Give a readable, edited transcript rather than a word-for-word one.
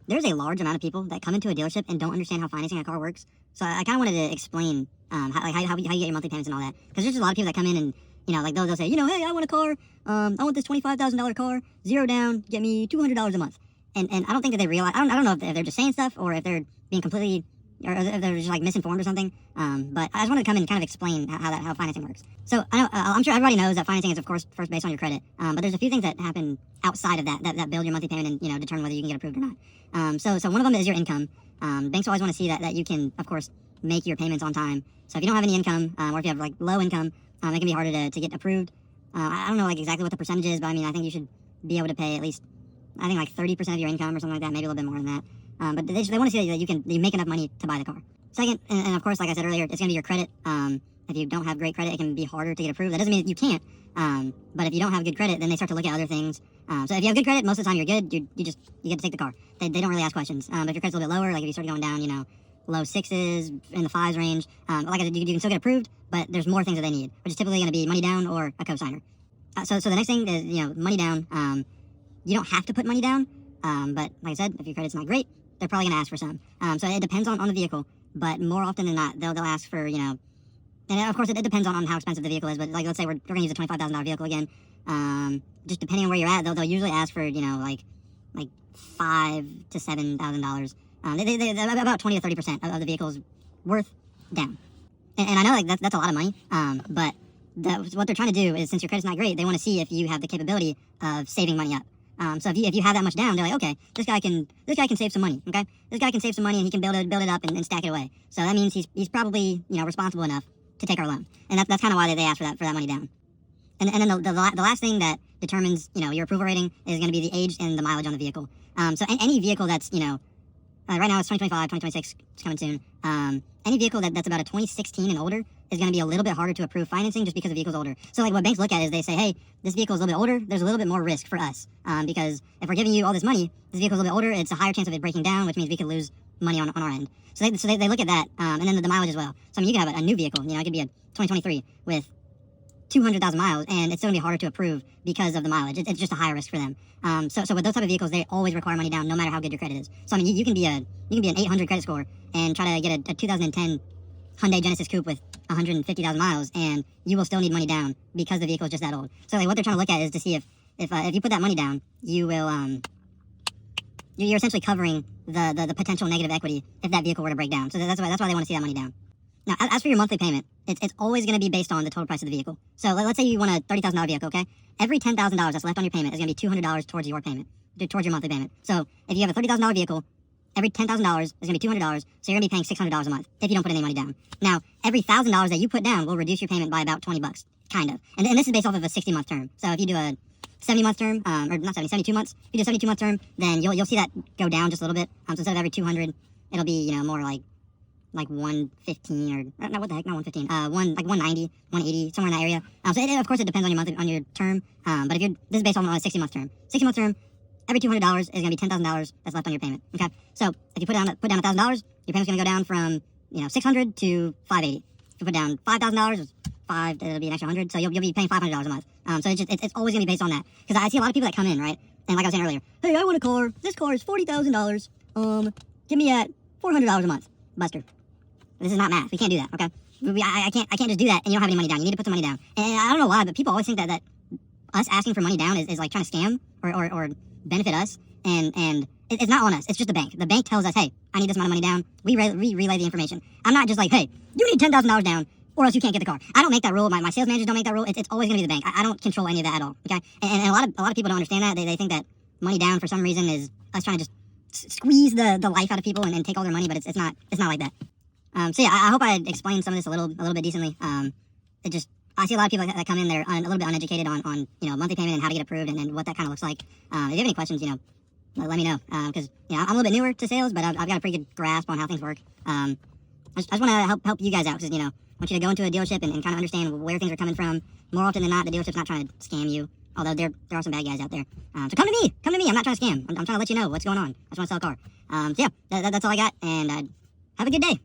there's a large amount of people that come into a dealership and don't understand how financing a car works. So I kind of wanted to explain how you get your monthly payments and all that. Because there's just a lot of people that come in and, like they'll say, hey, I want a car. I want this $25,000 car, 0 down, get me $200 a month. And I don't think that they realize, I don't know if they're just saying stuff or if they're being completely, or if they're just like misinformed or something. But I just wanted to come in and kind of explain how financing works. So I know, I'm sure everybody knows that financing is of course first based on your credit. But there's a few things that happen outside of that build your monthly payment and, determine whether you can get approved or not. So one of them is your income. Banks always want to see that you can, of course, make your payments on time. So if you don't have any income, or if you have like low income, it can be harder to get approved. I don't know like exactly what the percentage is, but I mean, I think you should be able to pay at least, I think like 30% of your income or something like that, maybe a little bit more than that. But they want to see that you make enough money to buy the car. Second, and of course, like I said earlier, it's going to be your credit. If you don't have great credit, it can be harder to get approved. That doesn't mean that you can't. But if you don't have good credit, then they start to look at other things. So if you have good credit, most of the time you're good. You get to take the car. They don't really ask questions. But if your credit's a little bit lower, like if you start going down, low 6s, in the 5s range, like I said, you can still get approved, but there's more things that they need, which is typically going to be money down or a co-signer. So the next thing is, money down. You don't have to put money down, but like I said, if your credit's not great, they're probably going to ask for some. So it depends on the vehicle, but more often than not, they'll ask for, and of course it depends on how expensive the vehicle is, but like let's say we're going to use a $25,000 vehicle again. Just depending on where you're at, they'll usually ask for, like $5,000 to $7,000. They about 20 to 30% of the vehicle's worth down. And I know like that's a lot of money, but what they're trying to do is, since your credit's not great, they want to see if you have the capability of saving money up. So if you have that much down, they're like, okay, this guy can save some money. Okay, this guy can save some money and he can build it up and stack it away. So that means he's probably responsible enough to take our loan, and that's kind of why they ask for that money down. And then the last thing that determines your approval rating is going to be the age and the mileage on the vehicle. So any vehicle that's right now it's 2025, 2026, it's coming soon. Any vehicle that's about a 2016 and older is going to be a little bit harder to approve financing just because the vehicle's older. So like what banks look at is they say, hey, this vehicle is a little bit older, there's a little bit more risk for us. Because if we're giving you all this money, this vehicle's a little bit older, it's a higher chance of it breaking down, which means we could lose money on our end. So they look at that, and then the mileage as well. So I mean, you can have a new vehicle, it could be a 2023 with 200,000 miles, and it's still gonna be harder to approve because of the mileage. It's just a higher risk for them. So with those type of vehicles, they always require money down, no matter how good your credit is. So I mean, you can be an 800 credit score and try to get a 2010 Hyundai Genesis Coupe with 150,000 miles, and you will still need money down because the vehicle is just that old. So like what they're trying to look at is to see if you put that money down, you will you're essentially covering the potential negative equity if that vehicle were to break down. So that's why they want to see that money down. Now, as for your monthly payment, it's always going to be based on the total price of the vehicle. So let's say you want a $30,000 vehicle, okay? Every $10,000 that's left on your payment is going to be $200 towards your payment, towards your monthly payment. So if you have a $30,000 vehicle, every $10,000 is going to be $200, so you're going to be paying $600 a month if you don't put any money down. Now, every $1,000 that you put down will reduce your payment by about $20, kind of. And this is based off of a 60-month term. So if you do a 70-month term, or not 72 months, if you do a 72-month term, then you'll see that go down just a little bit. So instead of every 200, it'll be, more like 115 or, no, what the heck, not 115, like 190, 180, somewhere in that area. So of course it depends on your term, but this is based on a 60-month term. 60-month term, every $200 is going to be $10,000 that's left on your payment. Okay, so if you put down $1,000, your payment's going to go down from $600 to $580. If you put down $5,000, it'll be an extra $100, so you'll be paying $500 a month. So it's always going to be based on that, because I see a lot of people that come in, right, and like I was saying earlier, hey, I want a car. This car is $40,000. Give me at $400 a month, Buster. This is not math. We can't do that, okay? I can't just do that and you don't have any money down. You need to put some money down. And I don't know why, but people always think that us asking for money down is like trying to scam or benefit us. And it's not on us. It's just the bank. The bank tells us, hey, I need this amount of money down. We relay the information. I'm not just like, hey, you need $10,000 down or else you can't get the car. I don't make that rule. My sales managers don't make that rule. It's always going to be the bank. I don't control any of that at all, okay? And a lot of people don't understand that. They think that money down for some reason is us trying to just squeeze the life out of people and take all their money, but it's not like that. So yeah, I hope I explained some of this a little bit decently. I see a lot of people that come in there a little bit uneducated on monthly payment and how to get approved and what that kind of looks like. If you have any questions, let me know, because I'm a little bit newer to sales, but I've got a pretty good grasp on how things work. I just want to help you guys out, because I want you to go into a dealership and kind of understand where things are coming from. More often than not, the dealership's not trying to scam you, although there are some bad guys out there. So come to me. I'm not trying to scam. I'm trying to let you know what's going on. I just want to sell a car. So yeah, that's all I got, and have a good day.